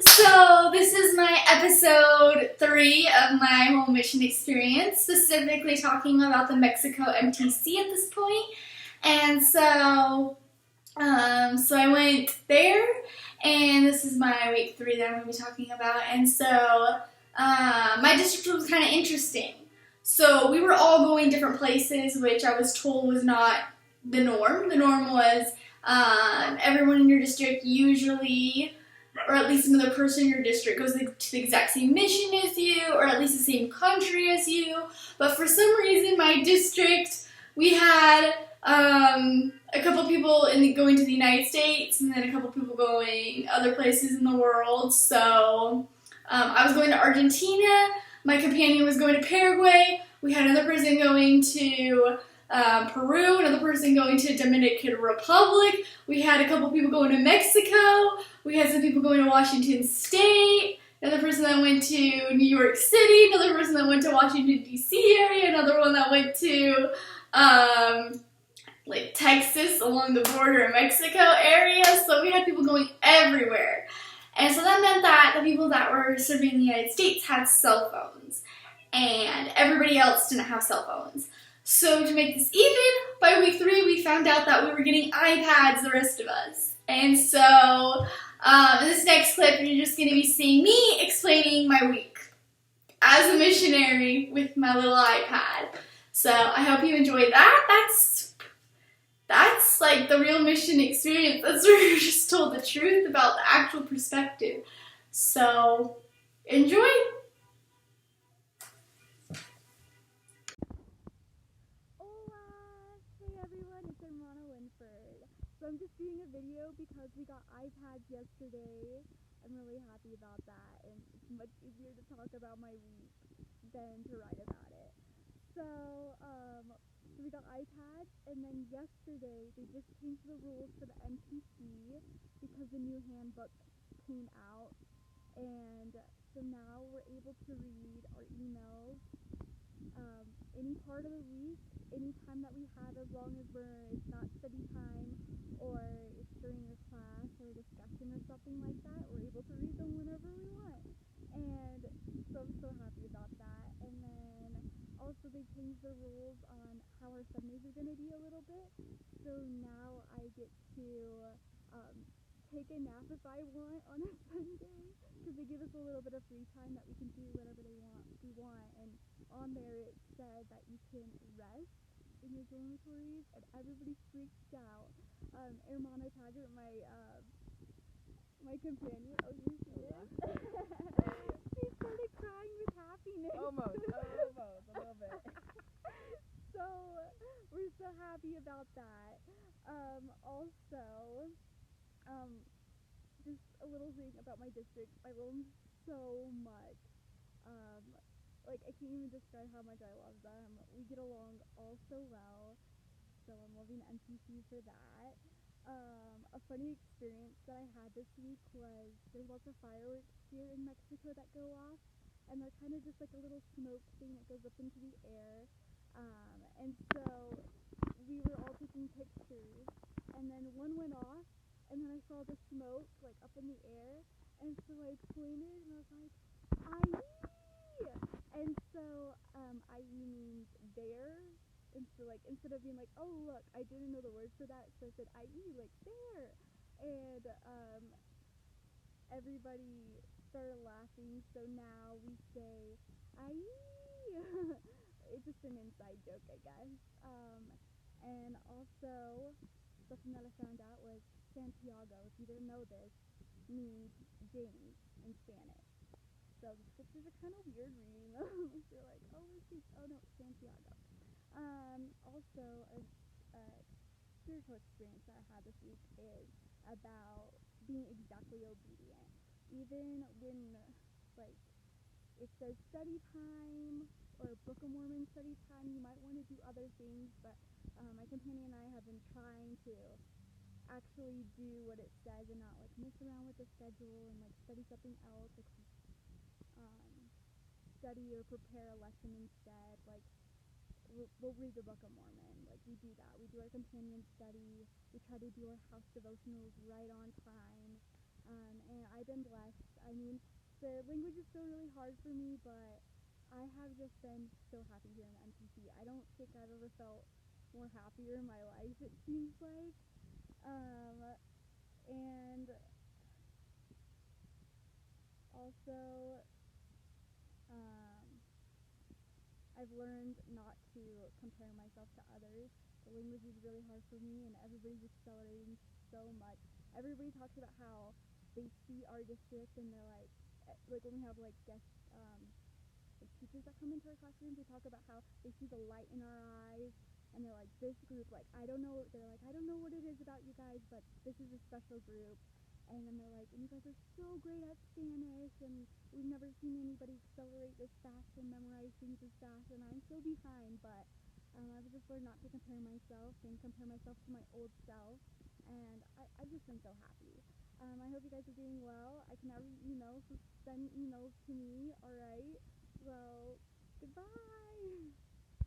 So this is my episode 3 of my whole mission experience, specifically talking about the Mexico MTC at this point. And so I went there, and this is my week 3 that I'm going to be talking about. And so my district was kind of interesting. So we were all going different places, which I was told was not the norm. The norm was everyone in your district usually, or at least another person in your district, goes to the exact same mission as you, or at least the same country as you. But for some reason, my district, we had a couple people going to the United States, and then a couple people going other places in the world. So I was going to Argentina. My companion was going to Paraguay. We had another person going to Peru, another person going to Dominican Republic. We had a couple people going to Mexico. We had some people going to Washington State. Another person that went to New York City. Another person that went to Washington, D.C. area. Another one that went to like Texas along the border in Mexico area. So we had people going everywhere. And so that meant that the people that were serving in the United States had cell phones. And everybody else didn't have cell phones. So to make this even, by week 3 we found out that we were getting iPads, the rest of us. And so in this next clip you're just going to be seeing me explaining my week as a missionary with my little iPad. So I hope you enjoyed that. That's like the real mission experience. That's where you're just told the truth about the actual perspective. So enjoy! So I'm just doing a video because we got iPads yesterday. I'm really happy about that, and it's much easier to talk about my week than to write about it. So we got iPads, and then yesterday they just changed the rules for the MTC because the new handbook came out, and so now we're able to read our emails any part of the week, any time that we have, as long as it's not study time or it's during a class or a discussion or something like that. We're able to read them whenever we want, and so I'm so happy about that. And then also they changed the rules on how our Sundays are going to be a little bit, so now I get to take a nap if I want on a Sunday, because they give us a little bit of free time that we can do whatever we want, and on there it said that you can rest in your dormitories, and everybody freaked out. Hermana Taggart, my companion, oh, you see it? She started crying with happiness. Almost, a little bit. So we're so happy about that. Also, just a little thing about my district. I love them so much. Like, I can't even describe how much I love them. We get along all so well, so I'm loving MTC for that. A funny experience that I had this week was there's lots of fireworks here in Mexico that go off, and they're kind of just like a little smoke thing that goes up into the air. And so we were all taking pictures, and then one went off, and then I saw the smoke like up in the air, and so I pointed and I was like, "Aye!" And so IE means there, and so like instead of being like, "Oh look, I didn't know the word for that," so I said IE, like there, and everybody started laughing. So now we say IE. It's just an inside joke, I guess. And also something that I found out was Santiago, if you didn't know this, means James in Spanish. So the scriptures are kind of weird reading them. You're like, oh, no, Santiago. Also, a spiritual experience that I had this week is about being exactly obedient. Even when, like, it says study time or Book of Mormon study time, you might want to do other things, but my companion and I have been trying to actually do what it says and not, like, mess around with the schedule and, like, study something else, like, study or prepare a lesson instead. Like, we'll read the Book of Mormon. Like, we do that. We do our companion study. We try to do our house devotionals right on time. And I've been blessed. I mean, the language is still really hard for me, but I have just been so happy here in MTC. I don't think I've ever felt more happier in my life, it seems like. And also, um, I've learned not to compare myself to others. The language is really hard for me, and everybody's accelerating so much. Everybody talks about how they see our district, and they're like when we have like guest like teachers that come into our classrooms, they talk about how they see the light in our eyes, and they're like, this group, like I don't know, they're like, I don't know what it is about you guys, but this is a special group. And then they're like, and you guys are so great at Spanish, and we've never seen anybody accelerate this fast and memorize things as fast, and I'm so behind, but I've just learned not to compare myself and compare myself to my old self, and I've just been so happy. I hope you guys are doing well. I can now read emails, so send emails to me, alright? Well, goodbye!